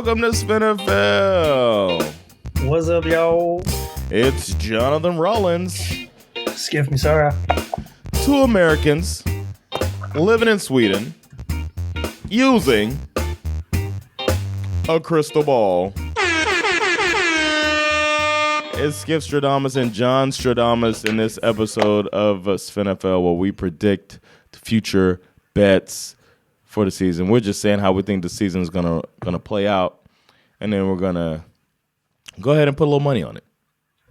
Welcome to SveNFL. What's up, y'all? It's Jonathan Rollins. Schif me, Sarah. Two Americans living in Sweden using a crystal ball. It's Schif Stradamus and John Stradamus in this episode of SveNFL where we predict the future bets for the season. We're just saying how we think the season is gonna play out, and then we're gonna go ahead and put a little money on it.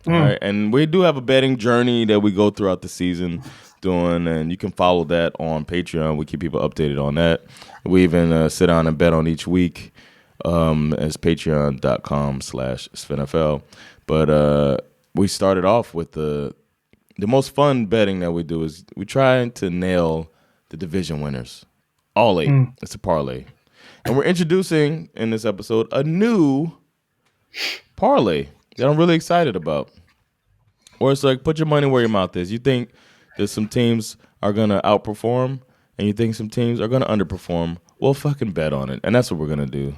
All right, and we do have a betting journey that we go throughout the season doing, and you can follow that on Patreon. We keep people updated on that. We even sit down and bet on each week as patreon.com/SveNFL. But we started off with the most fun betting that we do is we try to nail the division winners. All 8. It's a parlay. And we're introducing, in this episode, a new parlay that I'm really excited about. Or it's like, put your money where your mouth is. You think that some teams are going to outperform, and you think some teams are going to underperform, well, fucking bet on it. And that's what we're going to do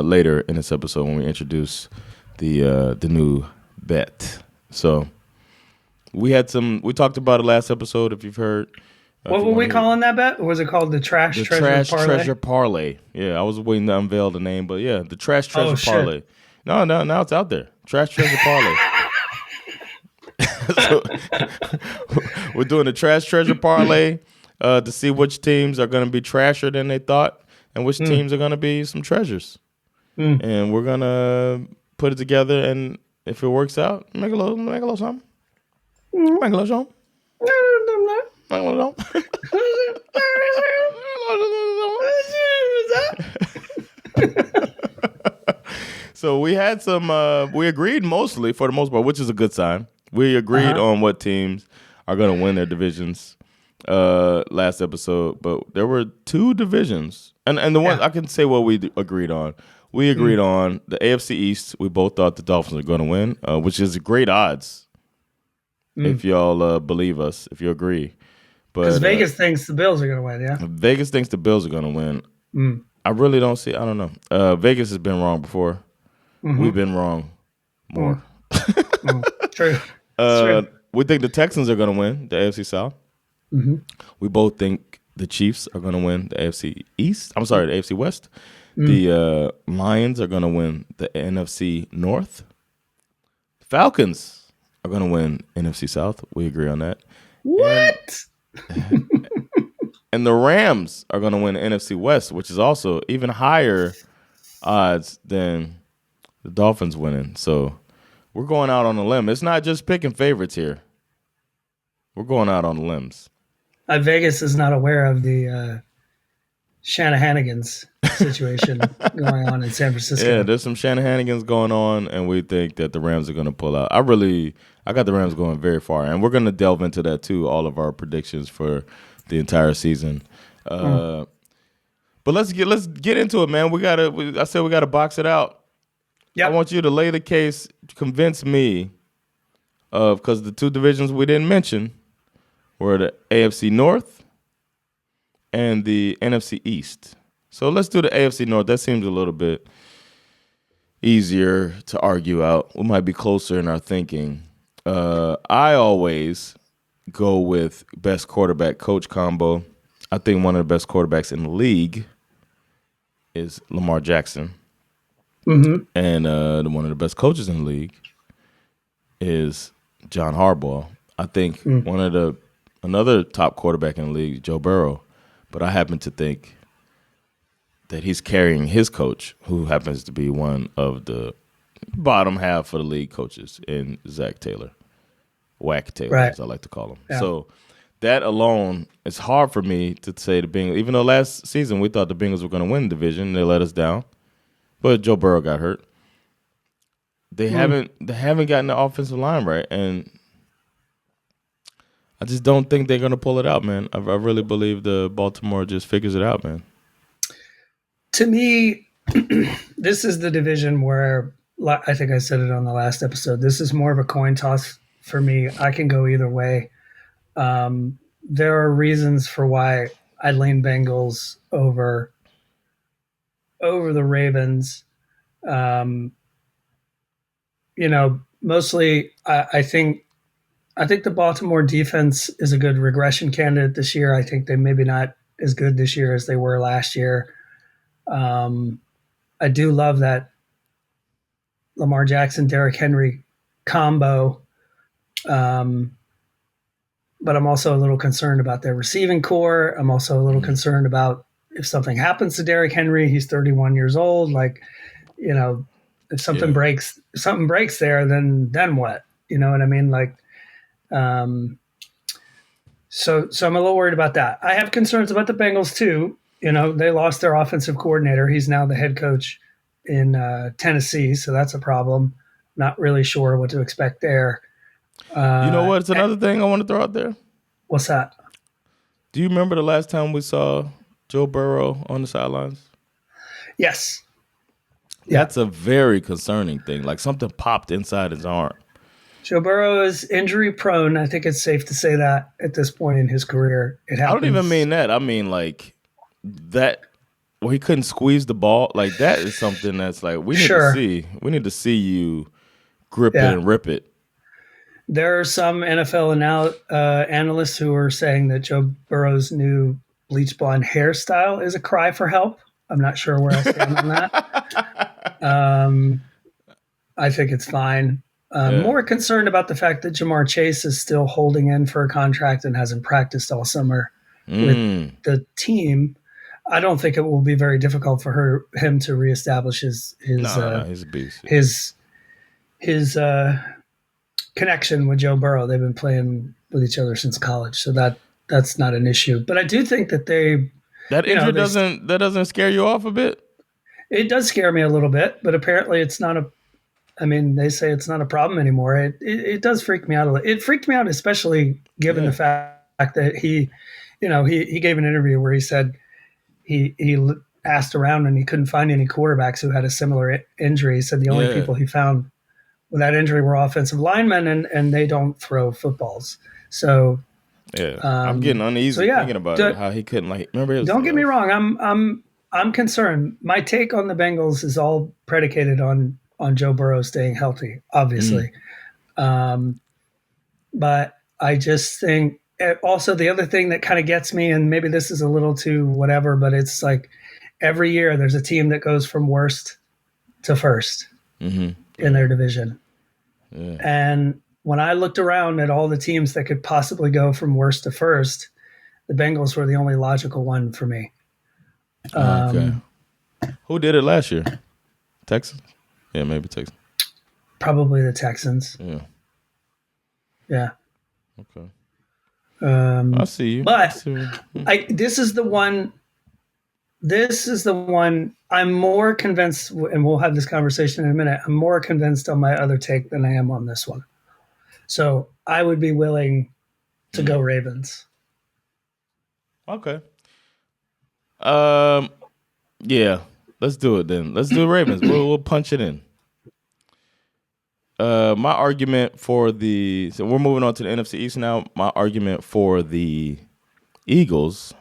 later in this episode when we introduce the new bet. So we talked about it last episode, if you've heard. What were we calling that bet? Or was it called the Trash Treasure Parlay? Yeah, I was waiting to unveil the name, but yeah, the Trash Treasure Parlay. No, now it's out there. Trash Treasure Parlay. So, we're doing the Trash Treasure Parlay to see which teams are going to be trasher than they thought and which teams are going to be some treasures. And we're going to put it together, and if it works out, make a little something. Make a little something. So we had some. We agreed mostly, for the most part, which is a good sign. We agreed on what teams are going to win their divisions last episode, but there were 2 divisions, and the one I can say what we agreed on. We agreed on the AFC East. We both thought the Dolphins were going to win, which is great odds. If y'all believe us, if you agree. Because Vegas thinks the Bills are going to win, yeah? Vegas thinks the Bills are going to win. I really don't see. I don't know. Vegas has been wrong before. We've been wrong more. True. We think the Texans are going to win the AFC South. We both think the Chiefs are going to win the AFC East. I'm sorry, the AFC West. The Lions are going to win the NFC North. Falcons are going to win NFC South. We agree on that. What? And the Rams are going to win the NFC West, which is also even higher odds than the Dolphins winning. So we're going out on a limb. It's not just picking favorites here. We're going out on the limbs. Vegas is not aware of the Shanahanigans situation going on in San Francisco. Yeah, there's some Shanahanigans going on, and we think that the Rams are going to pull out. I got the Rams going very far, and we're going to delve into that too, all of our predictions for the entire season. But let's get into it, man. I said we gotta box it out. Yep. I want you to lay the case, convince me because the 2 divisions we didn't mention were the AFC North and the NFC East. So let's do the AFC North. That seems a little bit easier to argue out. We might be closer in our thinking. I always go with best quarterback coach combo. I think one of the best quarterbacks in the league is Lamar Jackson. And one of the best coaches in the league is John Harbaugh. I think another top quarterback in the league, Joe Burrow. But I happen to think that he's carrying his coach, who happens to be one of the bottom half of the league coaches, in Zach Taylor. Whack Taylor, as I like to call him. Yeah. So that alone, it's hard for me to say the Bengals, even though last season we thought the Bengals were going to win the division, they let us down. But Joe Burrow got hurt. They haven't gotten the offensive line right, and I just don't think they're going to pull it out, man. I really believe the Baltimore just figures it out, man. To me, this is the division where, I think I said it on the last episode, this is more of a coin toss for me. I can go either way. There are reasons for why I lean Bengals over the Ravens. Um, mostly I think the Baltimore defense is a good regression candidate this year. I think they maybe not as good this year as they were last year. Um, I do love that Lamar Jackson, Derrick Henry combo. Um, but I'm also a little concerned about their receiving core. I'm also a little concerned about if something happens to Derrick Henry. He's 31 years old. Like, if something Yeah. breaks there, then what? You know what I mean? Like, um, so I'm a little worried about that. I have concerns about the Bengals too. They lost their offensive coordinator. He's now the head coach in Tennessee, so that's a problem. Not really sure what to expect there. You know what? It's another thing I want to throw out there. What's that? Do you remember the last time we saw Joe Burrow on the sidelines? Yes. That's a very concerning thing. Like something popped inside his arm. Joe Burrow is injury prone. I think it's safe to say that at this point in his career. It happens. I don't even mean that. I mean like that where he couldn't squeeze the ball. Like that is something that's like we need to see. We need to see you grip it and rip it. There are some NFL analysts who are saying that Joe Burrow's new bleach blonde hairstyle is a cry for help. I'm not sure where I stand on that. I think it's fine. More concerned about the fact that Jamar Chase is still holding in for a contract and hasn't practiced all summer with the team. I don't think it will be very difficult for him to reestablish his he's a beast. his connection with Joe Burrow. They've been playing with each other since college, so that's not an issue. But I do think that that injury doesn't scare you off a bit. It does scare me a little bit, but apparently it's not they say it's not a problem anymore. It does freak me out a little. It freaked me out, especially given the fact that he gave an interview where he said he asked around and he couldn't find any quarterbacks who had a similar injury. He said the only people he found with that injury were offensive linemen, and they don't throw footballs. So I'm getting uneasy thinking about it. How he couldn't remember. Don't get me wrong. I'm concerned. My take on the Bengals is all predicated on Joe Burrow staying healthy, obviously. But I just think also the other thing that kind of gets me, and maybe this is a little too whatever, but it's like every year there's a team that goes from worst to first in their division. Yeah. And when I looked around at all the teams that could possibly go from worst to first, the Bengals were the only logical one for me. Okay. Who did it last year? Texans? Yeah, maybe Texans. Probably the Texans. Yeah. Yeah. Okay. I see you. But this is the one I'm more convinced, and we'll have this conversation in a minute. I'm more convinced on my other take than I am on this one. So I would be willing to go Ravens. Okay. Yeah. Let's do it then. Let's do Ravens. We'll punch it in. My argument for so we're moving on to the NFC East now. My argument for the Eagles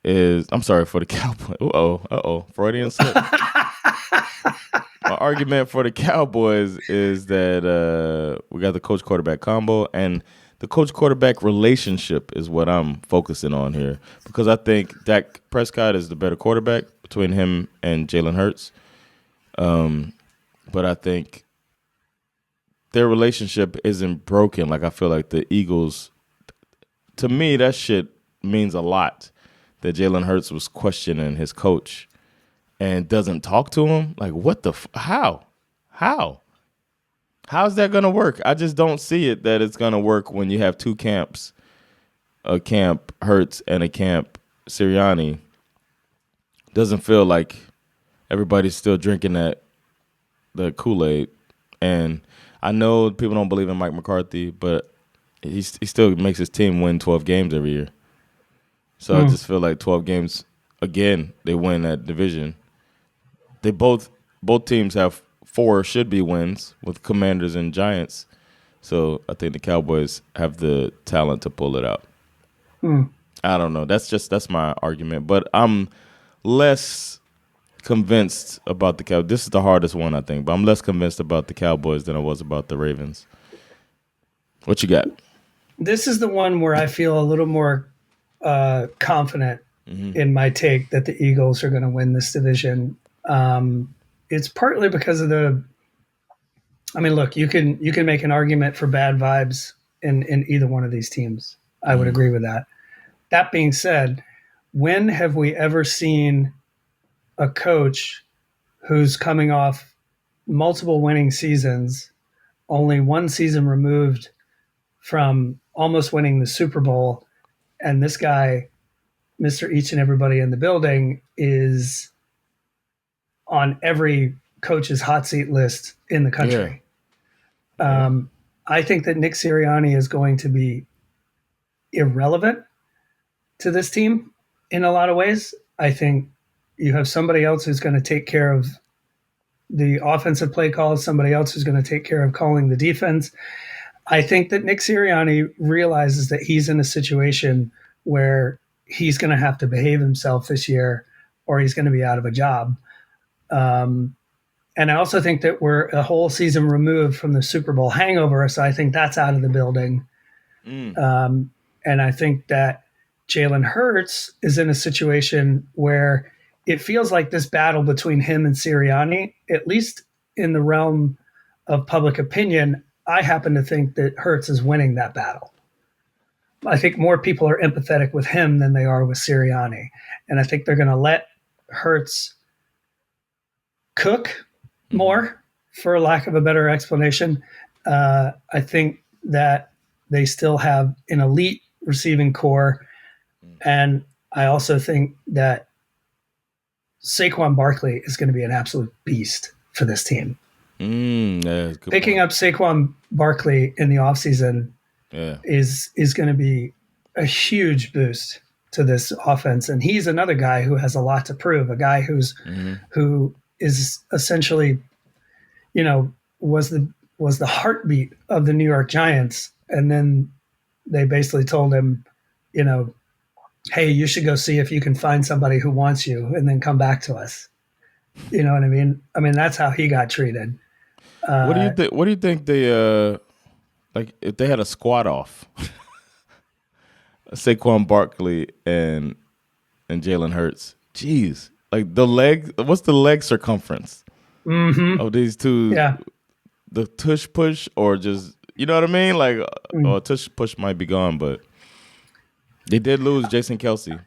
is, I'm sorry, for the Cowboys. Freudian slip. My argument for the Cowboys is that we got the coach-quarterback combo, and the coach-quarterback relationship is what I'm focusing on here, because I think Dak Prescott is the better quarterback between him and Jalen Hurts. But I think their relationship isn't broken. Like, I feel like the Eagles, to me, that shit means a lot, that Jalen Hurts was questioning his coach and doesn't talk to him. Like, what the how? How's that going to work? I just don't see it that it's going to work when you have two camps, a camp Hurts and a camp Sirianni. Doesn't feel like everybody's still drinking the Kool-Aid. And I know people don't believe in Mike McCarthy, but he still makes his team win 12 games every year. So I just feel like 12 games, again, they win that division. They both teams have 4 should-be wins with Commanders and Giants. So I think the Cowboys have the talent to pull it out. I don't know. That's my argument. But I'm less convinced about the Cowboys. This is the hardest one, I think, but I'm less convinced about the Cowboys than I was about the Ravens. What you got? This is the one where I feel a little more confident in my take that the Eagles are going to win this division. It's partly because of the. I mean, look, you can make an argument for bad vibes in either one of these teams. I would agree with that. That being said, when have we ever seen a coach who's coming off multiple winning seasons, only one season removed from almost winning the Super Bowl, and this guy, Mr. Each and Everybody in the Building, is on every coach's hot seat list in the country? I think that Nick Sirianni is going to be irrelevant to this team in a lot of ways. I think you have somebody else who's going to take care of the offensive play calls, somebody else who's going to take care of calling the defense. I think that Nick Sirianni realizes that he's in a situation where he's going to have to behave himself this year or he's going to be out of a job. And I also think that we're a whole season removed from the Super Bowl hangover, so I think that's out of the building. And I think that Jalen Hurts is in a situation where it feels like this battle between him and Sirianni, at least in the realm of public opinion, I happen to think that Hurts is winning that battle. I think more people are empathetic with him than they are with Sirianni. And I think they're going to let Hurts cook more, for lack of a better explanation. I think that they still have an elite receiving core. And I also think that Saquon Barkley is going to be an absolute beast for this team. Picking up Saquon Barkley in the offseason is going to be a huge boost to this offense. And he's another guy who has a lot to prove, a guy who is essentially, was the heartbeat of the New York Giants. And then they basically told him, hey, you should go see if you can find somebody who wants you and then come back to us. You know what I mean? I mean, that's how he got treated. What do you think? What do you think they like if they had a squat off? Saquon Barkley and Jalen Hurts. Jeez, like the leg. What's the leg circumference of these two? Yeah, the tush push or just you know what I mean? Like, tush push might be gone, but they did lose Jason Kelsey.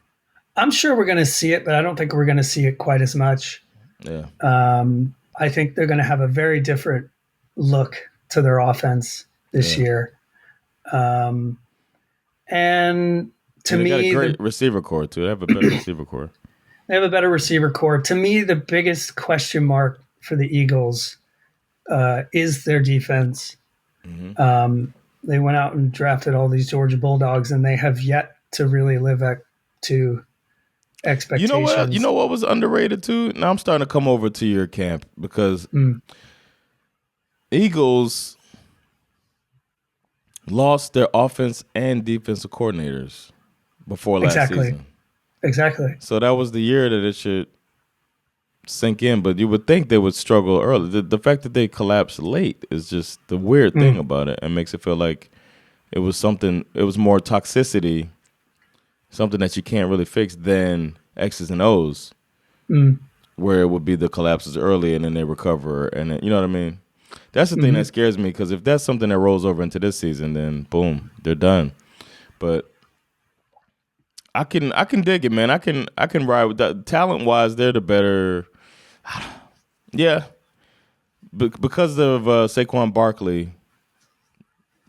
I'm sure we're going to see it, but I don't think we're going to see it quite as much. Yeah. I think they're going to have a very different look to their offense this year. And to me, they got a great receiver core too. They have a better receiver core. They have a better receiver core. To me, the biggest question mark for the Eagles is their defense. They went out and drafted all these Georgia Bulldogs, and they have yet to really live up to expectations. You know what was underrated too? Now I'm starting to come over to your camp because Eagles lost their offense and defensive coordinators before last season. Exactly. So that was the year that it should sink in, but you would think they would struggle early. The fact that they collapsed late is just the weird thing about it and makes it feel like it was more toxicity, something that you can't really fix than X's and O's, where it would be the collapses early and then they recover. And then, you know what I mean? That's the thing that scares me because if that's something that rolls over into this season, then boom, they're done. But I can dig it, man. I can ride with that. Talent wise, they're the better. Yeah, because of Saquon Barkley,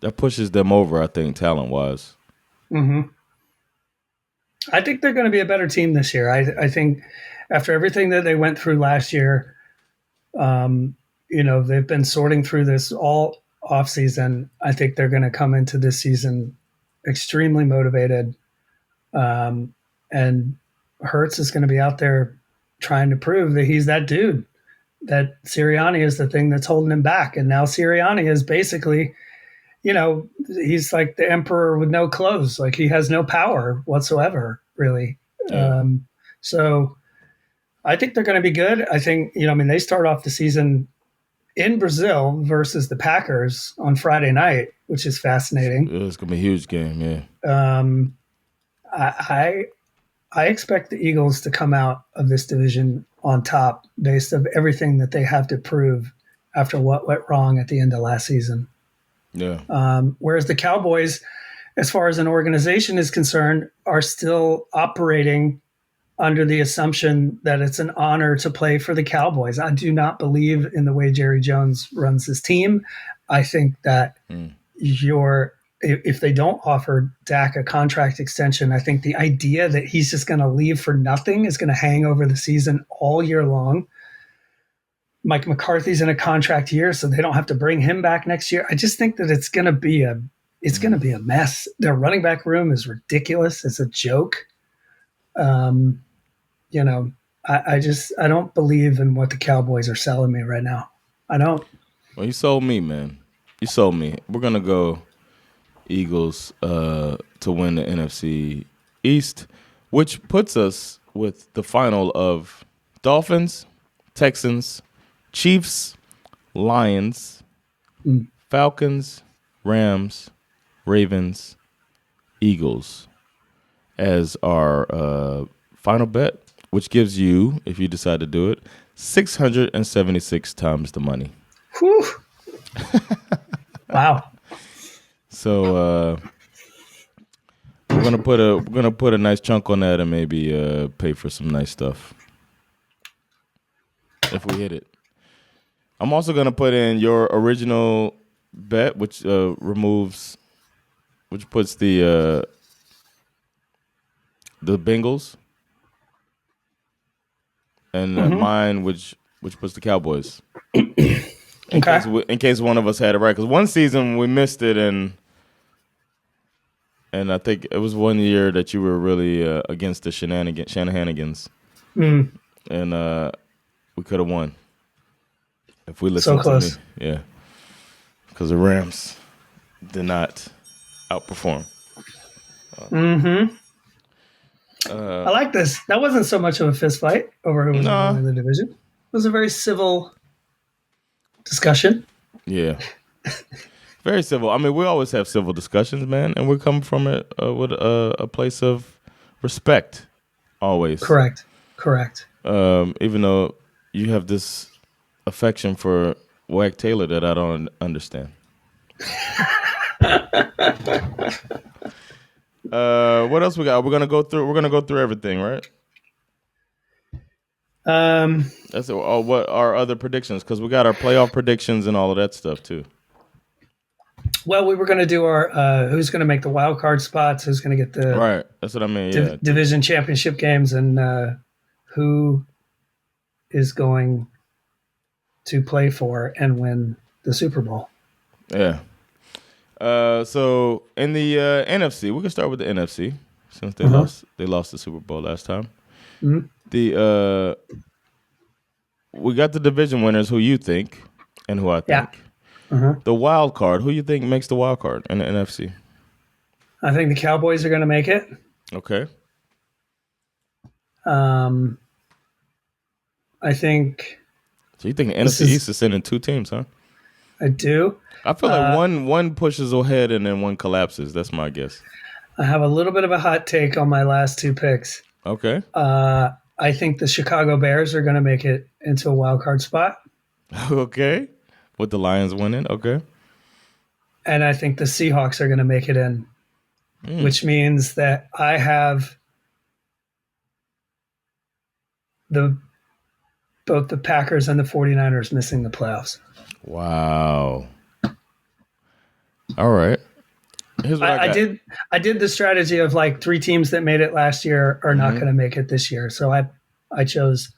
that pushes them over. I think talent wise. I think they're going to be a better team this year. I think after everything that they went through last year, they've been sorting through this all off season. I think they're going to come into this season extremely motivated. And Hurts is going to be out there trying to prove that he's that dude, that Sirianni is the thing that's holding him back. And now Sirianni is basically, he's like the emperor with no clothes. Like he has no power whatsoever, really. Yeah. So I think they're going to be good. I think, I mean, they start off the season in Brazil versus the Packers on Friday night, which is fascinating. It's gonna be a huge game. Yeah. I I expect the Eagles to come out of this division on top based of everything that they have to prove after what went wrong at the end of last season. Yeah. Whereas the Cowboys, as far as an organization is concerned, are still operating under the assumption that it's an honor to play for the Cowboys. I do not believe in the way Jerry Jones runs his team. I think that if they don't offer Dak a contract extension, I think the idea that he's just going to leave for nothing is going to hang over the season all year long. Mike McCarthy's in a contract year, so they don't have to bring him back next year. I just think that it's going to be a mess. Their running back room is ridiculous. It's a joke. I don't believe in what the Cowboys are selling me right now. I don't. Well, you sold me, man. You sold me. We're gonna go Eagles to win the NFC East, which puts us with the final of Dolphins, Texans, Chiefs, Lions, Falcons, Rams, Ravens, Eagles as our final bet, which gives you, if you decide to do it, 676 times the money. Whew. Wow. So we're gonna put a nice chunk on that and maybe pay for some nice stuff if we hit it. I'm also gonna put in your original bet, which puts the Bengals, and mine, which puts the Cowboys. In case one of us had it right, because one season we missed it, and I think it was one year that you were really against the Shanahanigans, and we could have won if we listened so close. to me. Yeah, because the Rams did not outperform. I like this. That wasn't so much of a fist fight over who was winning the division. It was a very civil discussion. Yeah. Very civil. I mean, we always have civil discussions, man, and we're coming from it with a place of respect, always. Correct. Even though you have this affection for Wag Taylor that I don't understand. What else we got? We're gonna go through everything, right? That's it. Oh, what are other predictions? Because we got our playoff predictions and all of that stuff too. Well, we were going to do our who's going to make the wild card spots, who's going to get the right. That's what I mean. Division championship games, and who is going to play for and win the Super Bowl. Yeah. So in the NFC, we can start with the NFC since they lost the Super Bowl last time. We got the division winners, who you think and who I think. The wild card, who you think makes the wild card in the NFC? I think the Cowboys are going to make it. Okay. I think. So you think the NFC East is sending two teams, huh? I do. I feel like one pushes ahead and then one collapses. That's my guess. I have a little bit of a hot take on my last two picks. Okay. I think the Chicago Bears are going to make it into a wild card spot. Okay. With the Lions winning. Okay. And I think the Seahawks are going to make it in, which means that I have both the Packers and the 49ers missing the playoffs. Wow. All right. Here's what I did the strategy of like three teams that made it last year are not going to make it this year. So I chose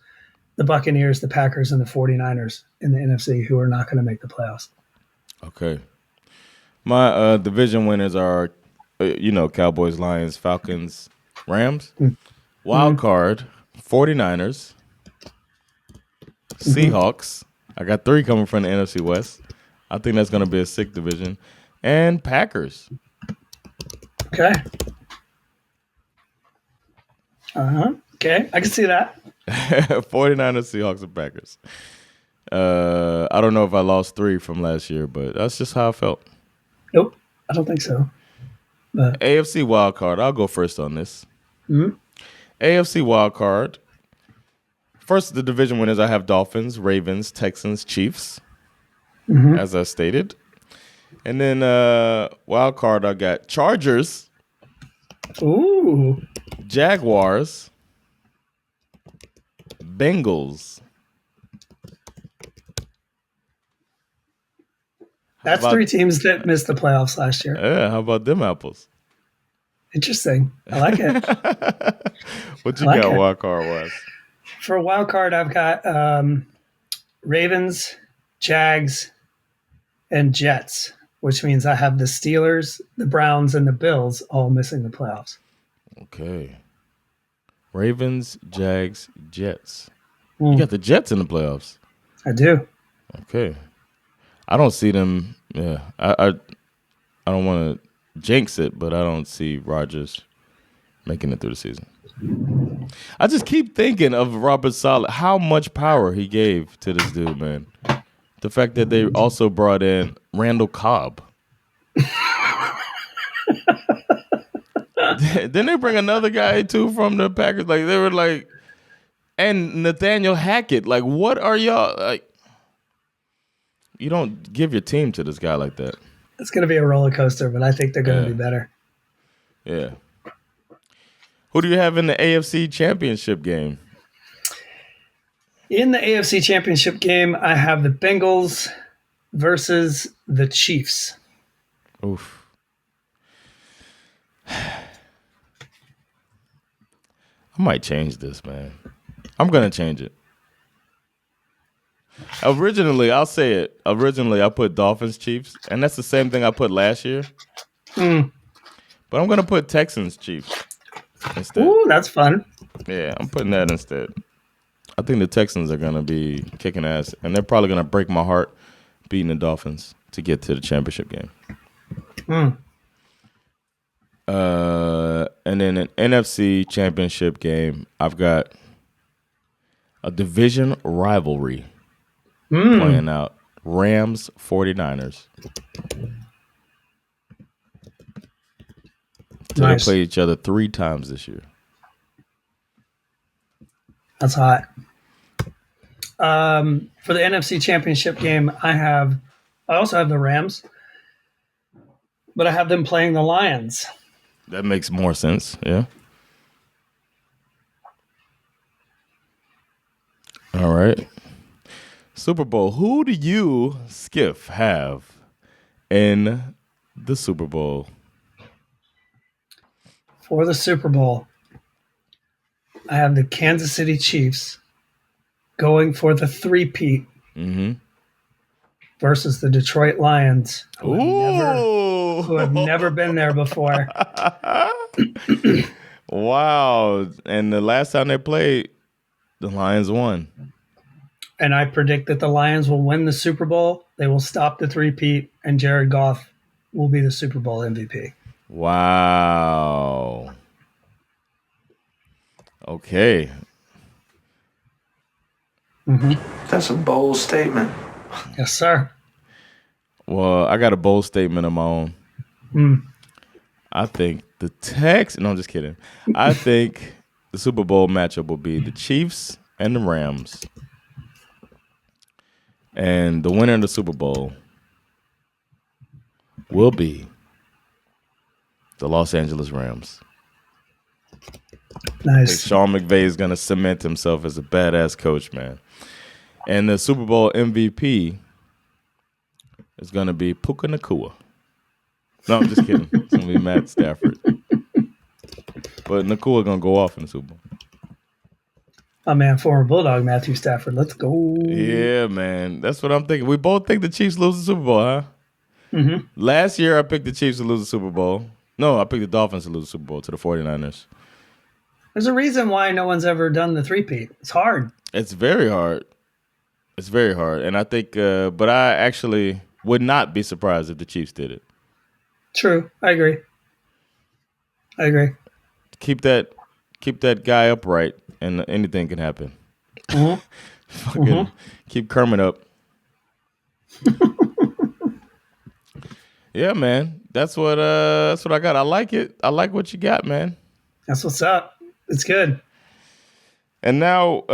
the Buccaneers, the Packers, and the 49ers in the NFC who are not going to make the playoffs. Okay. My division winners are, Cowboys, Lions, Falcons, Rams. Wild card, 49ers, Seahawks. I got three coming from the NFC West. I think that's going to be a sick division. And Packers. Okay. Okay, I can see that. 49ers, Seahawks, and Packers. I don't know if I lost 3 from last year, but that's just how I felt. Nope, I don't think so. But AFC wild card. I'll go first on this. AFC wild card. First, the division winners. I have Dolphins, Ravens, Texans, Chiefs, as I stated. And then wild card, I got Chargers, ooh, Jaguars, Bengals. that's 3 teams that missed the playoffs last year. Yeah, how about them apples? Interesting. I like it. What you got wild card wise? For a wild card, I've got Ravens, Jags, and Jets, which means I have the Steelers, the Browns, and the Bills all missing the playoffs. Okay. Ravens, Jags, Jets. You got the Jets in the playoffs. I do. Okay. I don't see them. Yeah. I don't want to jinx it, but I don't see Rodgers making it through the season. I just keep thinking of Robert Saleh, how much power he gave to this dude, man. The fact that they also brought in Randall Cobb. Then they bring another guy too from the Packers. Like they were like, and Nathaniel Hackett. Like, what are y'all like? You don't give your team to this guy like that. It's going to be a roller coaster, but I think they're going to be better. Yeah. Who do you have in the AFC Championship game? In the AFC Championship game, I have the Bengals versus the Chiefs. Oof. I might change this, man. I'm going to change it. Originally, I'll say it. Originally, I put Dolphins, Chiefs, and that's the same thing I put last year. But I'm going to put Texans, Chiefs instead. Ooh, that's fun. Yeah, I'm putting that instead. I think the Texans are going to be kicking ass, and they're probably going to break my heart beating the Dolphins to get to the championship game. And then an NFC championship game, I've got a division rivalry playing out. Rams, 49ers. So they played each other 3 times this year. That's hot. For the NFC Championship game, I also have the Rams, but I have them playing the Lions. That makes more sense, yeah. All right. Super Bowl. Who do you, Schif, have in the Super Bowl? For the Super Bowl, I have the Kansas City Chiefs going for the three-peat versus the Detroit Lions, who have never been there before. Wow. And the last time they played, the Lions won. And I predict that the Lions will win the Super Bowl. They will stop the three-peat, and Jared Goff will be the Super Bowl MVP. Wow. Okay. That's a bold statement. Yes, sir. Well, I got a bold statement of my own. I think the Texans. No, I'm just kidding. I think the Super Bowl matchup will be the Chiefs and the Rams. And the winner of the Super Bowl will be the Los Angeles Rams. Nice. I think Sean McVay is going to cement himself as a badass coach, man. And the Super Bowl MVP is going to be Puka Nacua. No, I'm just kidding. It's going to be Matt Stafford. But Nacua going to go off in the Super Bowl. My man, former Bulldog Matthew Stafford. Let's go. Yeah, man. That's what I'm thinking. We both think the Chiefs lose the Super Bowl, huh? Last year, I picked the Chiefs to lose the Super Bowl. No, I picked the Dolphins to lose the Super Bowl to the 49ers. There's a reason why no one's ever done the three-peat. It's hard. It's very hard. It's very hard. And I think, but I actually would not be surprised if the Chiefs did it. True. I agree. Keep that guy upright. and anything can happen. Mm-hmm. Fucking keep Kermit up. Yeah, man. That's what I got. I like it. I like what you got, man. That's what's up. It's good. And now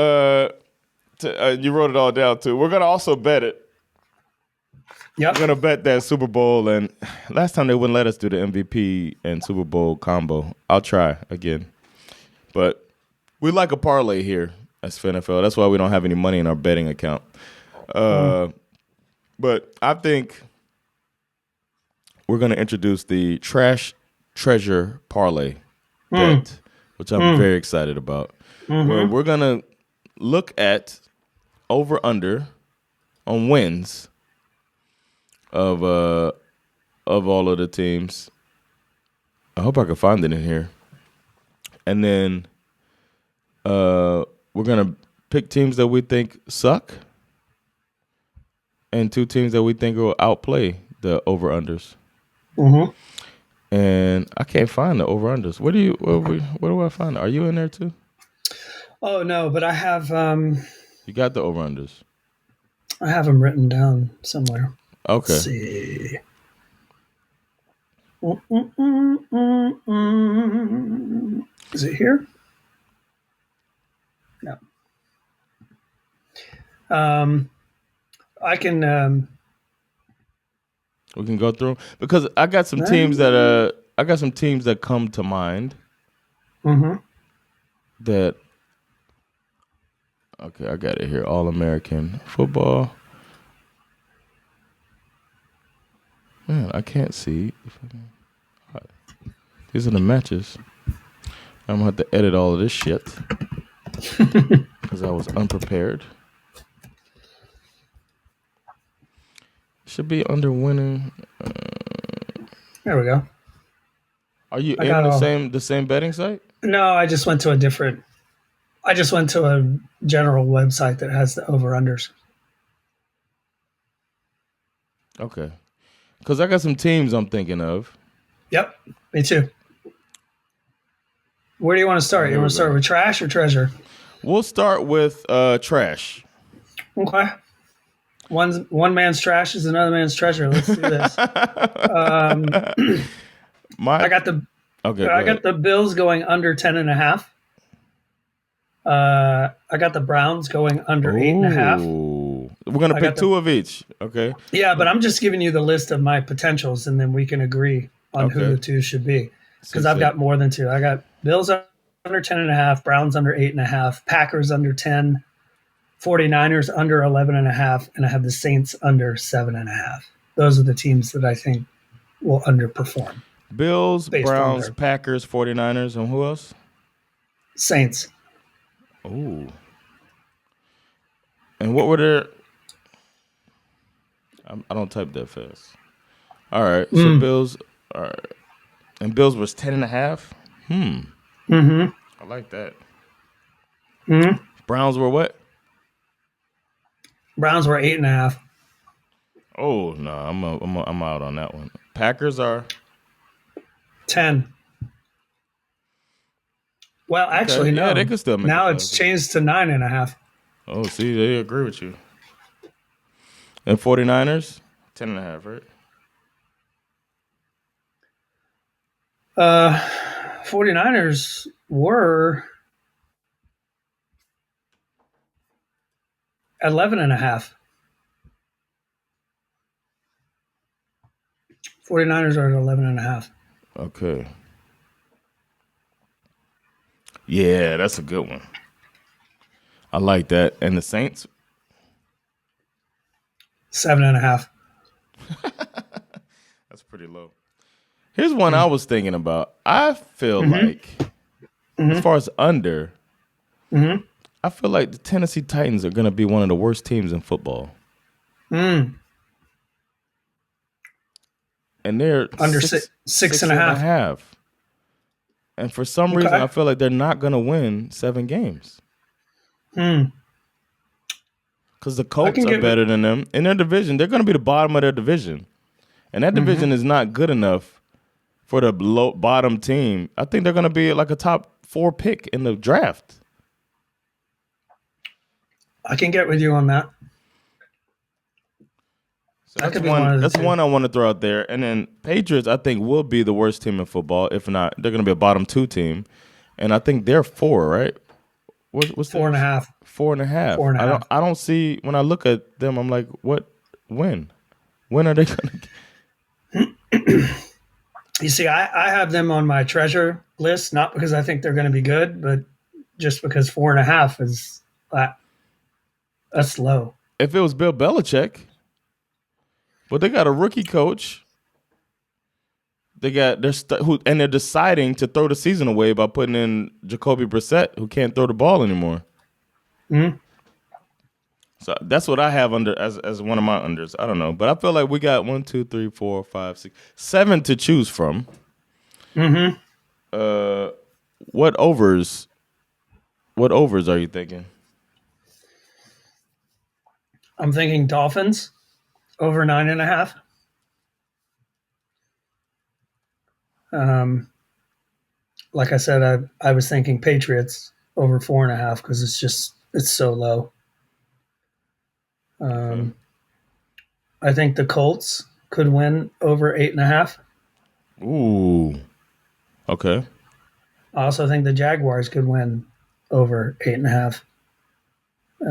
you wrote it all down too. We're gonna also bet it. Yep. We're gonna bet that Super Bowl. And last time they wouldn't let us do the MVP and Super Bowl combo. I'll try again. But we like a parlay here at SveNFL. That's why we don't have any money in our betting account. But I think we're going to introduce the Trash Treasure Parlay bet, which I'm very excited about. Where we're going to look at over-under on wins of all of the teams. I hope I can find it in here. And then we're going to pick teams that we think suck and 2 teams that we think will outplay the over-unders. And I can't find the over-unders. Where do I find it? Are you in there too? Oh, no, but I have You got the over-unders. I have them written down somewhere. Okay. Let's see. Is it here? No. I can. We can go through because I got some teams that come to mind. That. Okay, I got it here. All-American football. Man, I can't see. These are the matches. I'm going to have to edit all of this shit because I was unprepared. Should be under winning. There we go. Are you in the same betting site? No, I just went to a general website that has the over-unders. Okay. Because I got some teams I'm thinking of. Yep, me too. Where do you want to start? You want to start with trash or treasure? We'll start with trash. Okay. One man's trash is another man's treasure. Let's do this. I got the Bills going under 10.5. I got the Browns going under 8.5. We're gonna pick 2 of each. Okay. Yeah, but I'm just giving you the list of my potentials, and then we can agree on who the 2 should be. Because I've got more than 2. I got Bills under 10.5, Browns under 8.5, Packers under 10, 49ers under 11.5, and I have the Saints under 7.5. Those are the teams that I think will underperform. Bills, Browns, Packers, 49ers, and who else? Saints. Ooh. And what were their... I don't type that fast. All right. So Bills... All right. And Bills was 10.5? I like that. Browns were what? Browns were 8.5. Oh, no. I'm out on that one. Packers are... 10. Well, actually, no. Yeah, they could still make now it's changed to 9.5. Oh, see, they agree with you. And 49ers, 10.5, right? 49ers were 11.5. 49ers are at 11.5. Okay. Yeah, that's a good one. I like that. And the Saints? 7.5. That's pretty low. Here's one I was thinking about. I feel like, as far as under, I feel like the Tennessee Titans are going to be one of the worst teams in football. And they're under 6.5. And for some reason, I feel like they're not going to win 7 games. Because the Colts are better than them. In their division, they're going to be the bottom of their division. And that division is not good enough for the bottom team. I think they're going to be like a top 4 pick in the draft. I can get with you on that. So that's one I want to throw out there. And then Patriots, I think, will be the worst team in football. If not, they're going to be a bottom 2 team. And I think they're 4, right? What's 4.5? 4.5. 4.5. I don't see, when I look at them, I'm like, what? When? When are they going to? You see, I have them on my treasure list, not because I think they're going to be good, but just because 4.5 is that's low. If it was Bill Belichick, but they got a rookie coach. They're deciding to throw the season away by putting in Jacoby Brissett, who can't throw the ball anymore. Mm-hmm. So that's what I have under as one of my unders. I don't know, but I feel like we got 1, 2, 3, 4, 5, 6, 7 to choose from. Mm-hmm. What overs? What overs are you thinking? I'm thinking Dolphins over 9.5. Like I said, I was thinking Patriots over 4.5 because it's so low. I think the Colts could win over 8.5. Ooh, okay. I also think the Jaguars could win over 8.5. I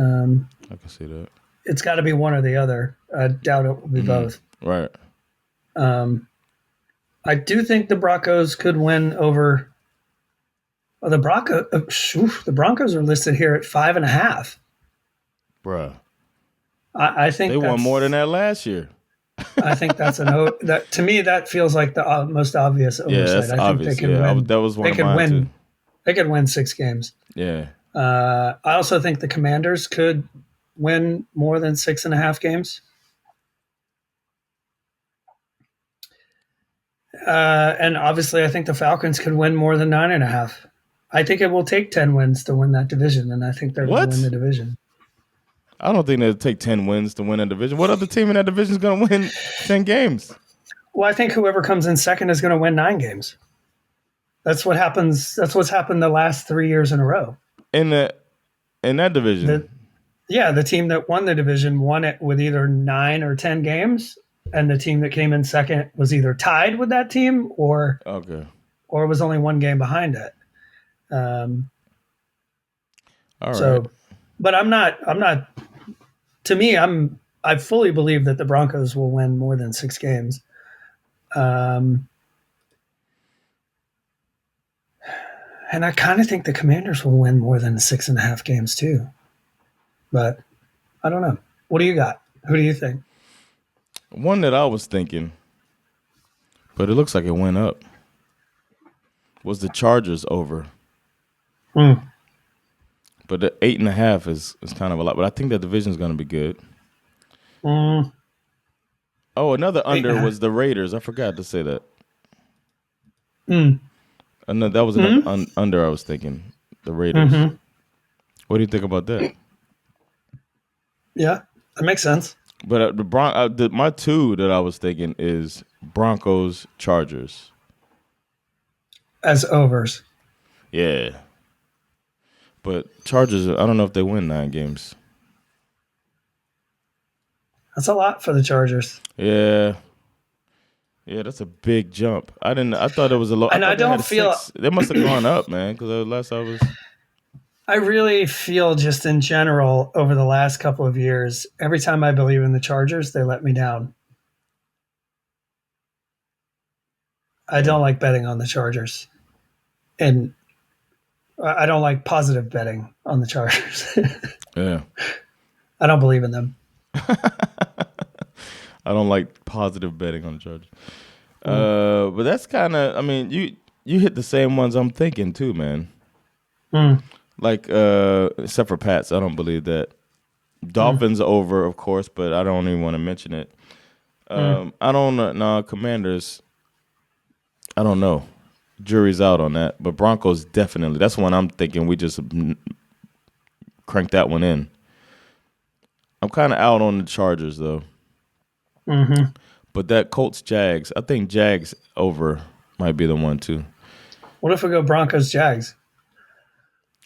can see that. It's got to be one or the other. I doubt it will be both. Right. I do think the Broncos could win over. The Broncos are listed here at 5.5. Bruh. I think they won more than that last year. I think that's that to me that feels like the most obvious oversight. Yeah, that's obvious. Think they could win. That was one of mine too. They could win 6 games. Yeah. I also think the Commanders could win more than 6.5 games. And obviously, I think the Falcons could win more than 9.5. I think it will take 10 wins to win that division, and I think they're going to win the division. I don't think it'll take 10 wins to win a division. What other team in that division is going to win 10 games? Well, I think whoever comes in second is going to win 9 games. That's what happens. That's what's happened the last 3 years in a row. In that division? The team that won the division won it with either 9 or 10 games, and the team that came in second was either tied with that team or was only 1 game behind it. All right. So, but I'm not. To me, I fully believe that the Broncos will win more than 6 games. And I kind of think the Commanders will win more than 6.5 games too. But I don't know. What do you got? Who do you think? One that I was thinking, but it looks like it went up, was the Chargers over. But the 8.5 is kind of a lot. But I think that division is going to be good. Oh, another under was the Raiders. I forgot to say that. That was another under I was thinking. The Raiders. What do you think about that? Yeah, that makes sense. But my 2 that I was thinking is Broncos, Chargers. As overs. Yeah. But Chargers, I don't know if they win 9 games. That's a lot for the Chargers. Yeah. Yeah, that's a big jump. I thought it was a low. And I don't feel 6. They must have gone up, man, because last I was. I really feel just in general over the last couple of years, every time I believe in the Chargers, they let me down. I don't like betting on the Chargers. And I don't like positive betting on the Chargers. Yeah. I don't believe in them. I don't like positive betting on the Chargers. But that's kind of, I mean, you hit the same ones I'm thinking too, man. Like, except for Pats, I don't believe that. Dolphins over, of course, but I don't even want to mention it. I don't know. No, Commanders, I don't know. Jury's out on that. But Broncos, definitely. That's one I'm thinking we just crank that one in. I'm kind of out on the Chargers, though. But that Colts-Jags, I think Jags over might be the one, too. What if we go Broncos-Jags?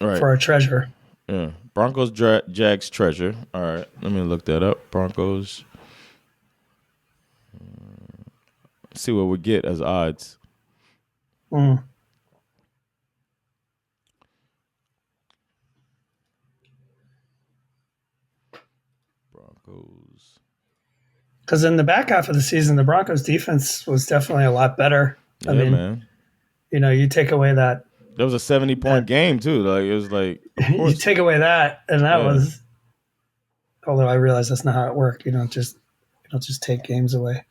Right. For our treasure. Yeah. Broncos, Jags, treasure. All right, let me look that up. Broncos. See what we get as odds. Mm. Broncos. Because in the back half of the season, the Broncos defense was definitely a lot better. Yeah, man. You take away that. There was a 70-point game too. Like it was like, of You course. take away that, and that was. Although I realize that's not how it worked. You don't just take games away.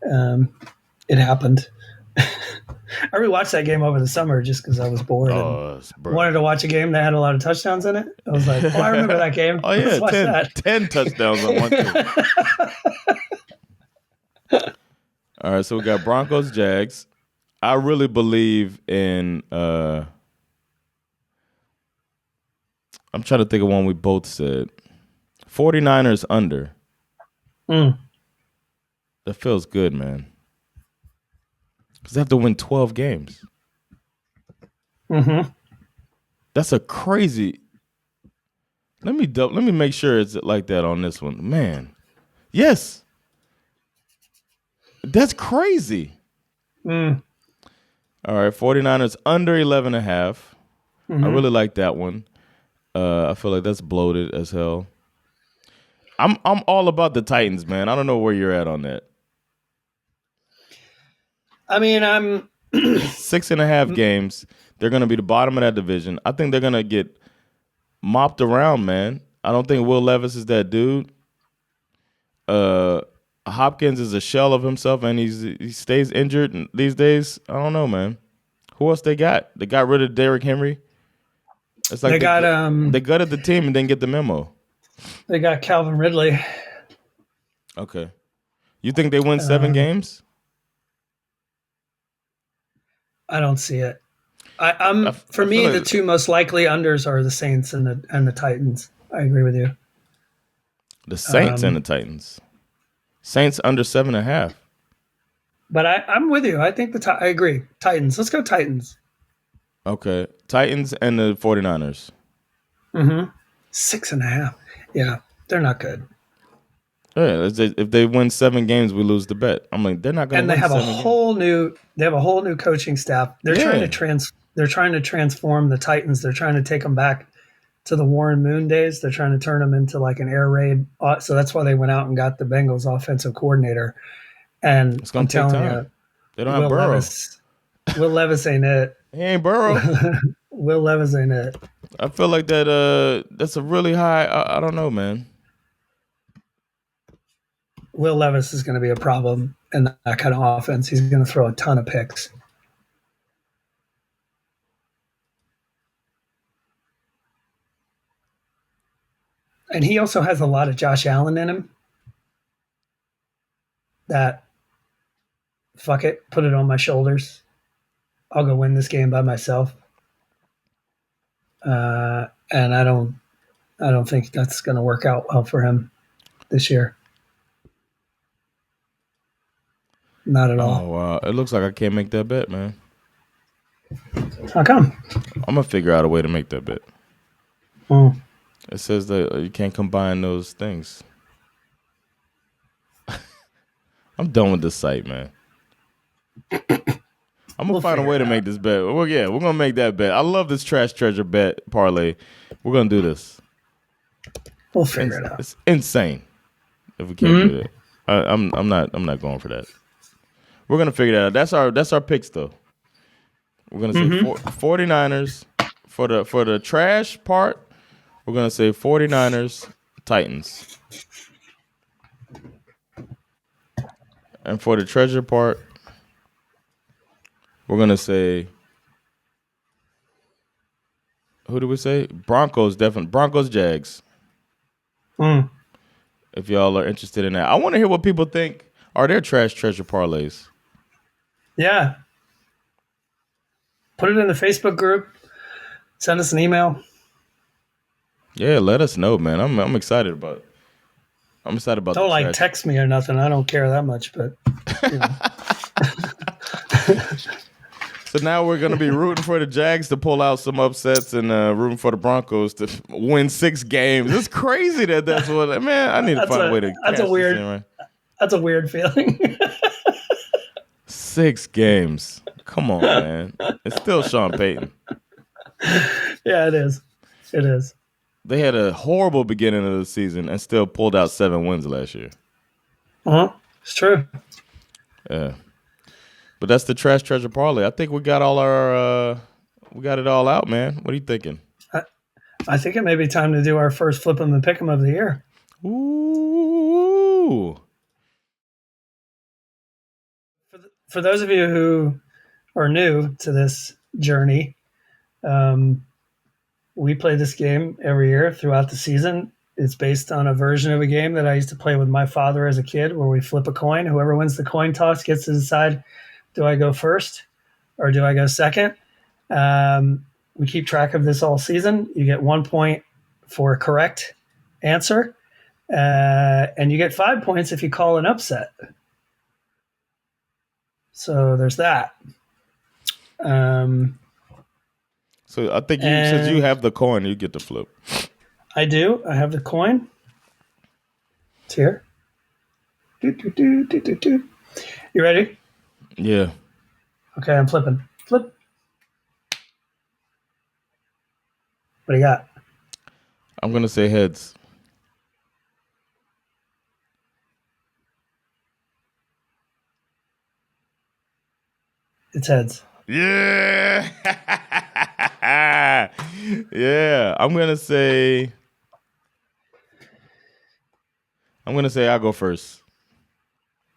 It happened. I rewatched that game over the summer just because I was bored and wanted to watch a game that had a lot of touchdowns in it. I was like, I remember that game. Oh, yeah, Let's watch 10 touchdowns on one team. All right, so we got Broncos, Jags. I really believe in I'm trying to think of one we both said. 49ers under. That feels good, man. Because they have to win 12 games. Mm-hmm. That's a crazy. Let me make sure it's like that on this one. Man. Yes. That's crazy. All right, 49ers under 11.5. I really like that one. I feel like that's bloated as hell. I'm all about the Titans, man. I don't know where you're at on that. I mean, I'm 6.5 games. They're going to be the bottom of that division. I think they're going to get mopped around, man. I don't think Will Levis is that dude. Hopkins is a shell of himself, and he stays injured these days. I don't know, man. Who else they got? They got rid of Derrick Henry. It's like they gutted the team and didn't get the memo. They got Calvin Ridley. Okay. You think they win 7 games? I don't see it. For me, the two most likely unders are the Saints and the Titans. I agree with you. The Saints and the Titans. Saints under 7.5. But I'm with you. I think I agree. Titans. Let's go Titans. Okay. Titans and the 49ers. 6.5. Yeah, they're not good. Yeah, if they win 7 games, we lose the bet. I'm like, they're not going to. And they have a whole new coaching staff. They're trying to transform the Titans. They're trying to take them back to the Warren Moon days. They're trying to turn them into like an air raid. So that's why they went out and got the Bengals offensive coordinator. And it's going to take time. They don't have Burrow. Will Levis ain't it. He ain't Burrow. Will Levis ain't it. I feel like that's a really high. I don't know, man. Will Levis is going to be a problem in that kind of offense. He's going to throw a ton of picks. And he also has a lot of Josh Allen in him. That, fuck it, put it on my shoulders. I'll go win this game by myself. And I don't think that's going to work out well for him this year. Not at all. Oh, wow. It looks like I can't make that bet, man. How come? I'm going to figure out a way to make that bet. It says that you can't combine those things. I'm done with this site, man. I'm going to find a way to make this bet. Well, yeah, we're going to make that bet. I love this trash treasure bet parlay. We're going to do this. We'll figure it out. It's insane if we can't do it. I'm not going for that. We're going to figure that out. That's our picks, though. We're going to say 49ers. For the trash part, we're going to say 49ers, Titans. And for the treasure part, we're going to say, who do we say? Broncos, definitely. Broncos, Jags. If y'all are interested in that. I want to hear what people think are their trash treasure parlays. Yeah. Put it in the Facebook group. Send us an email. Yeah, let us know, man. I'm excited about it. I'm excited about. Don't text me or nothing. I don't care that much, but you know. So now we're going to be rooting for the Jags to pull out some upsets and rooting for the Broncos to win 6 games. It's crazy that's what. Man, I need to find a way to cash this in, right? That's a weird feeling. 6 games. Come on, man. It's still Sean Payton. Yeah, it is. It is. They had a horrible beginning of the season and still pulled out 7 wins last year. It's true. Yeah. But that's the Trash Treasure Parlay. I think we got we got it all out, man. What are you thinking? I think it may be time to do our first Flip 'em and Pick 'em of the year. Ooh. For those of you who are new to this journey, we play this game every year throughout the season. It's based on a version of a game that I used to play with my father as a kid where we flip a coin. Whoever wins the coin toss gets to decide, do I go first or do I go second? We keep track of this all season. You get 1 point for a correct answer, and you get 5 points if you call an upset. So there's that. So I think since you have the coin, you get to flip. I do. I have the coin. It's here. You ready? Yeah. Okay, I'm flipping. Flip. What do you got? I'm going to say heads. It's heads. Yeah. Yeah. I'm going to say I'll go first.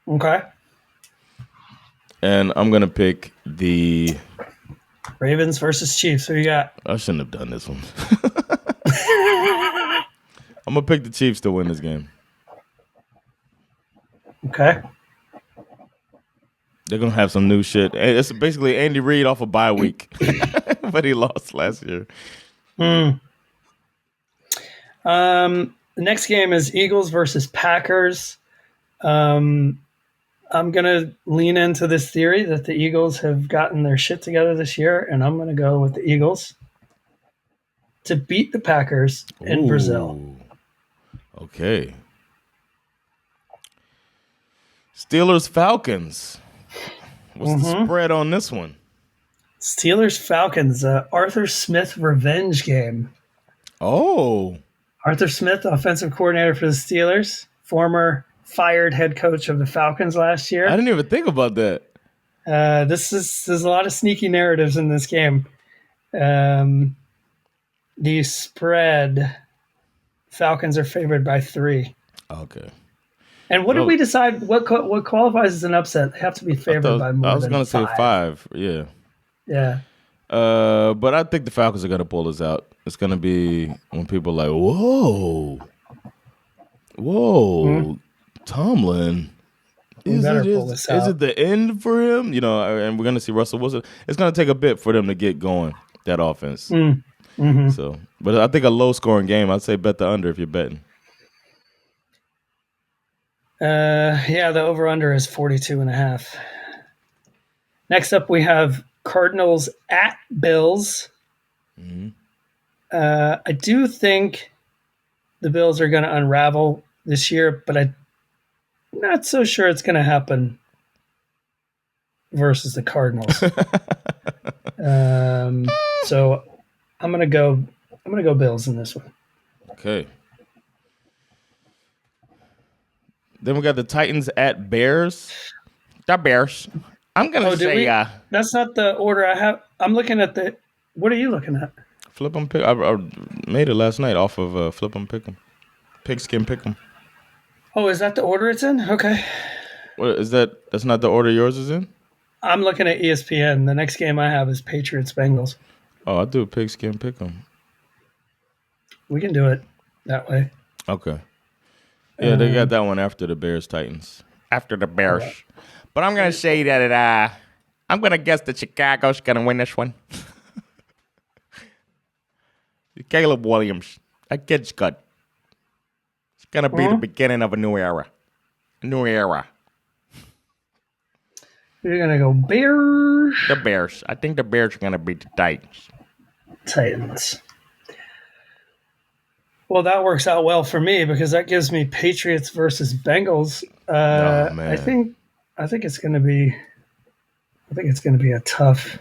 Okay. And I'm going to pick the Ravens versus Chiefs. Who you got? I shouldn't have done this one. I'm going to pick the Chiefs to win this game. Okay. They're going to have some new shit. It's basically Andy Reid off a bye week. But he lost last year. The next game is Eagles versus Packers. I'm going to lean into this theory that the Eagles have gotten their shit together this year, and I'm going to go with the Eagles to beat the Packers in Brazil. Okay. Steelers Falcons. What's the spread on this one? Steelers Falcons, Arthur Smith revenge game. Oh. Arthur Smith, offensive coordinator for the Steelers, former fired head coach of the Falcons last year. I didn't even think about that. There's a lot of sneaky narratives in this game. The spread, Falcons are favored by 3. Okay. And what did we decide? What qualifies as an upset? They have to be favored by more than 5. I was going to say 5. Yeah. Yeah. But I think the Falcons are going to pull this out. It's going to be when people are like, whoa, Tomlin. Is it the end for him? You know, and we're going to see Russell Wilson. It's going to take a bit for them to get going, that offense. Mm-hmm. So, but I think a low-scoring game, I'd say bet the under if you're betting. Yeah, the over-under is 42.5. Next up, we have Cardinals at Bills. Mm-hmm. I do think the Bills are going to unravel this year, but I'm not so sure it's going to happen versus the Cardinals. So I'm going to go Bills in this one. Okay. Then we got the Titans at Bears. The Bears. I'm going to say... That's not the order I have. I'm looking at the... What are you looking at? Flip 'em, pick. I made it last night off of Flip 'em, Pick 'em. Pigskin Pick 'em. Oh, is that the order it's in? Okay. What is that? That's not the order yours is in? I'm looking at ESPN. The next game I have is Patriots Bengals. Oh, I do a Pigskin Pick 'em. We can do it that way. Okay. Yeah, they got that one after the Bears Titans. After the Bears. Right. But I'm going to say that I'm going to guess that Chicago's going to win this one. Caleb Williams. That kid's good. It's going to be the beginning of a new era. A new era. You're going to go Bears. The Bears. I think the Bears are going to beat the Titans. Titans. Well, that works out well for me because that gives me Patriots versus Bengals. Man. I think it's going to be. I think it's going to be a tough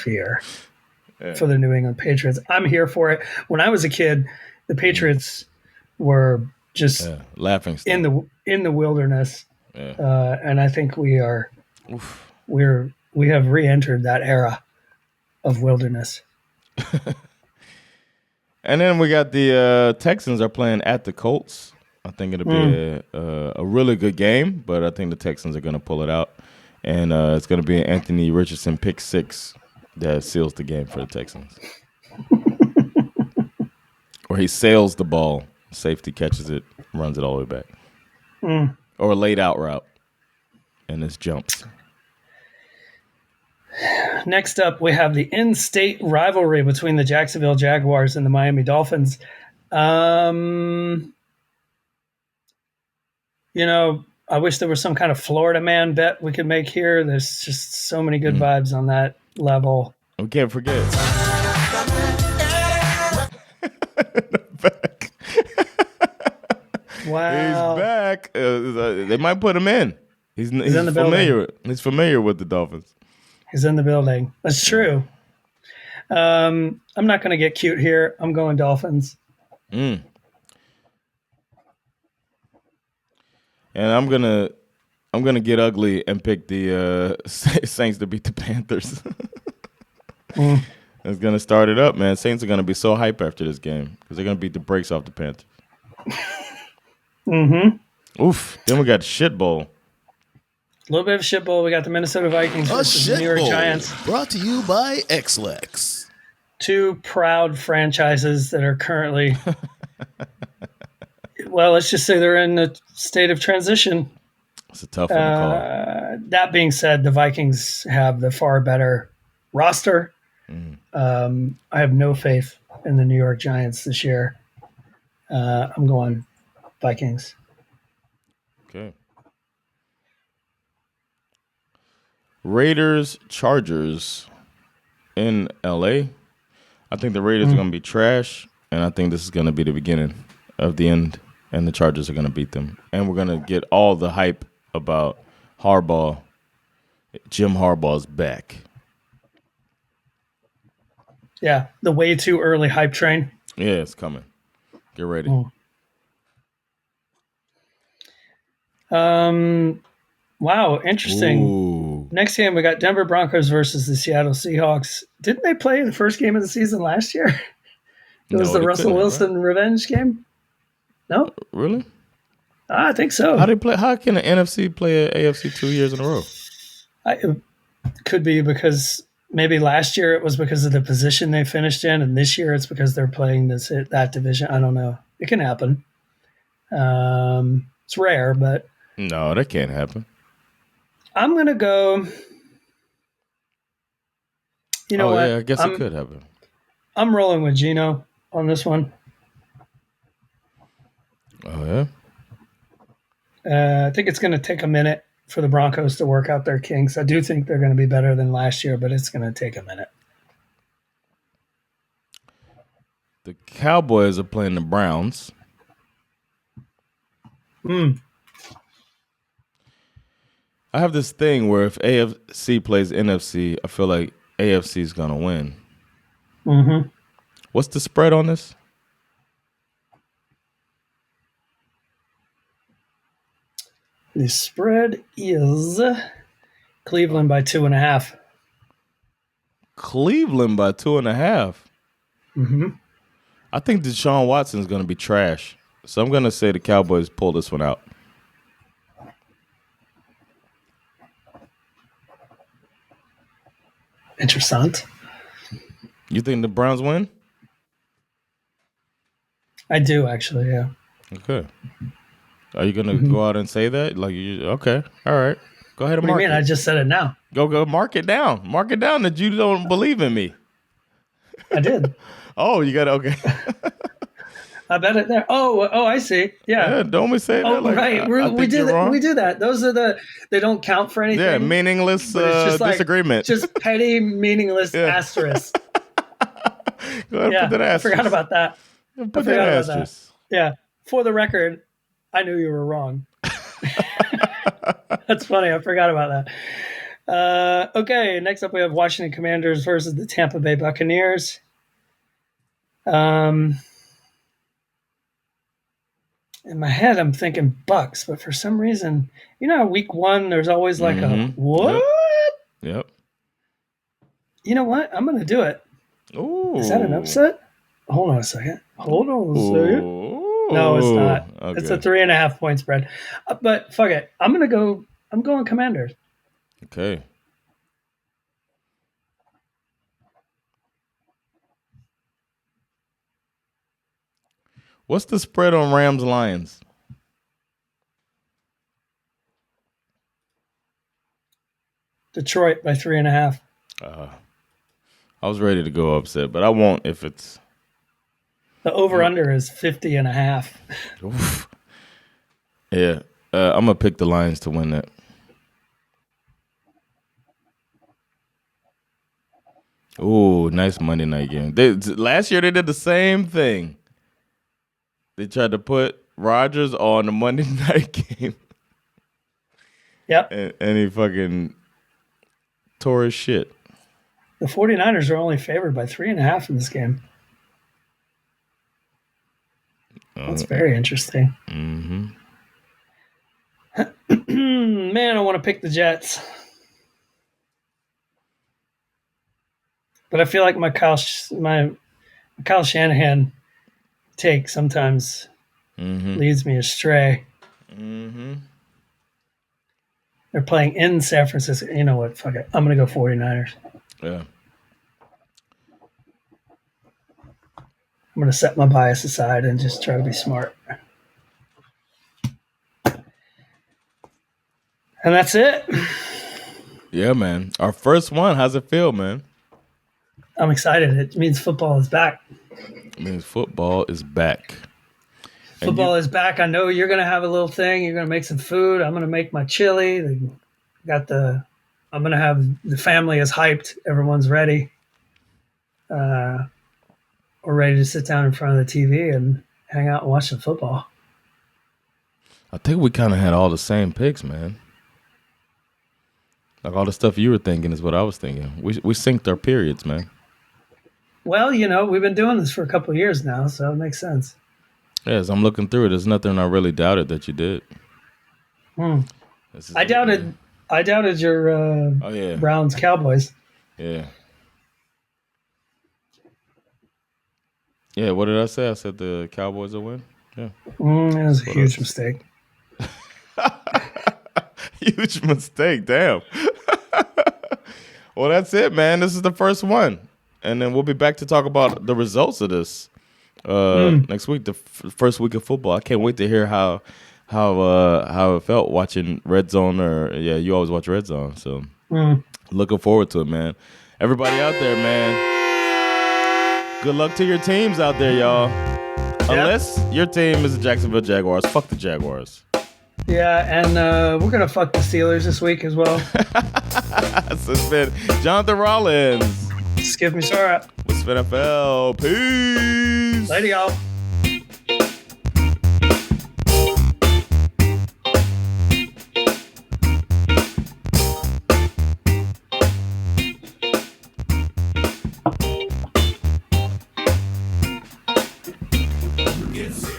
year for the New England Patriots. I'm here for it. When I was a kid, the Patriots were just laughing stuff. in the wilderness, and I think we have re-entered that era of wilderness. And then we got the Texans are playing at the Colts. I think it'll be a really good game, but I think the Texans are going to pull it out. And it's going to be an Anthony Richardson pick 6 that seals the game for the Texans. Or he sails the ball, safety catches it, runs it all the way back. Or a laid out route, and this jumps. Next up, we have the in-state rivalry between the Jacksonville Jaguars and the Miami Dolphins. I wish there was some kind of Florida man bet we could make here. There's just so many good vibes on that level. We can't forget. Back. Wow. He's back. They might put him in. He's in the familiar. building. He's familiar with the Dolphins. He's in the building. That's true. I'm not going to get cute here. I'm going Dolphins. And I'm gonna get ugly and pick the Saints to beat the Panthers. It's gonna start it up, man. Saints are gonna be so hype after this game because they're gonna beat the brakes off the Panthers. Oof. Then we got shit bowl. A little bit of shit bowl. We got the Minnesota Vikings versus the New York Giants. Brought to you by XLEX. 2 proud franchises that are currently, well, let's just say they're in a state of transition. It's a tough one to call. That being said, the Vikings have the far better roster. I have no faith in the New York Giants this year. I'm going Vikings. Okay. Raiders, Chargers in LA. I think the Raiders are going to be trash, and I think this is going to be the beginning of the end, and the Chargers are going to beat them. And we're going to get all the hype about Harbaugh. Jim Harbaugh's back. Yeah, the way too early hype train. Yeah, it's coming. Get ready. Wow, interesting. Ooh. Next game, we got Denver Broncos versus the Seattle Seahawks. Didn't they play the first game of the season last year? It was the Russell Wilson revenge game? No? Really? I think so. How can the NFC play an AFC 2 years in a row? It could be because maybe last year it was because of the position they finished in, and this year it's because they're playing that division. I don't know. It can happen. It's rare, but No, that can't happen. I'm gonna go. You know what? Yeah, I guess it could happen. I'm rolling with Gino on this one. Oh yeah. I think it's going to take a minute for the Broncos to work out their kinks. I do think they're going to be better than last year, but it's going to take a minute. The Cowboys are playing the Browns. I have this thing where if AFC plays NFC, I feel like AFC is going to win. What's the spread on this? The spread is Cleveland by 2.5. Cleveland by 2.5. I think Deshaun Watson is going to be trash. So I'm going to say the Cowboys pull this one out. Interessant. You think the Browns win? I do, actually, yeah. Okay. Are you going to go out and say that? Okay. All right. Go ahead and What do mark you mean? it. I just said it now. Go mark it down. Mark it down that you don't believe in me. I did. Oh, you got to, okay. I bet it there. Oh, I see. Yeah, don't we say that? Oh, Like, right. I We think do you're that. wrong. We do that. Those are they don't count for anything. Yeah, meaningless but it's just like, disagreement. just petty, meaningless asterisk. Go ahead and put that I asterisk. forgot about that. Put that asterisk. Yeah. For the record, I knew you were wrong. That's funny. I forgot about that. Okay, next up we have Washington Commanders versus the Tampa Bay Buccaneers. In my head, I'm thinking Bucks, but for some reason, week one, there's always like a what? Yep. You know what? I'm going to do it. Ooh. Is that an upset? Hold on a second. No, it's not. Okay. It's a 3.5 point spread. But fuck it. I'm going Commanders. Okay. What's the spread on Rams Lions? Detroit by 3.5. I was ready to go upset, but I won't if it's. The over-under is 50.5. Oof. Yeah, I'm gonna pick the Lions to win that. Ooh, nice Monday night game. Last year they did the same thing. They tried to put Rodgers on the Monday night game. Yep. And he fucking tore his shit. The 49ers are only favored by 3.5 in this game. That's very interesting. Mm-hmm. Man, I want to pick the Jets. But I feel like my Kyle Shanahan take sometimes leads me astray. Mm-hmm. They're playing in San Francisco. You know what? Fuck it. I'm going to go 49ers. Yeah. I'm going to set my bias aside and just try to be smart. And that's it. Yeah, man. Our first one. How's it feel, man? I'm excited. It means football is back. It means football is back. Football is back. I know you're going to have a little thing. You're going to make some food. I'm going to make my chili. I'm going to have the family is hyped. Everyone's ready. We're ready to sit down in front of the TV and hang out and watch some football. I think we kind of had all the same picks, man. Like all the stuff you were thinking is what I was thinking. We synced our periods, man. Well, we've been doing this for a couple of years now, so it makes sense. Yes, I'm looking through it. There's nothing I really doubted that you did. I doubted your Browns Cowboys. Yeah. Yeah, what did I say? I said the Cowboys will win? Yeah. It was a huge mistake. Huge mistake, damn. Well, that's it, man. This is the first one. And then we'll be back to talk about the results of this next week, the first week of football. I can't wait to hear how it felt watching Red Zone. You always watch Red Zone, so looking forward to it, man. Everybody out there, man. Good luck to your teams out there, y'all. Unless your team is the Jacksonville Jaguars. Fuck the Jaguars. Yeah, and we're going to fuck the Steelers this week as well. So it's been Jonathan Rollins. Skip me, Sarah. With SveNFL. Peace. Later, y'all. Get serious.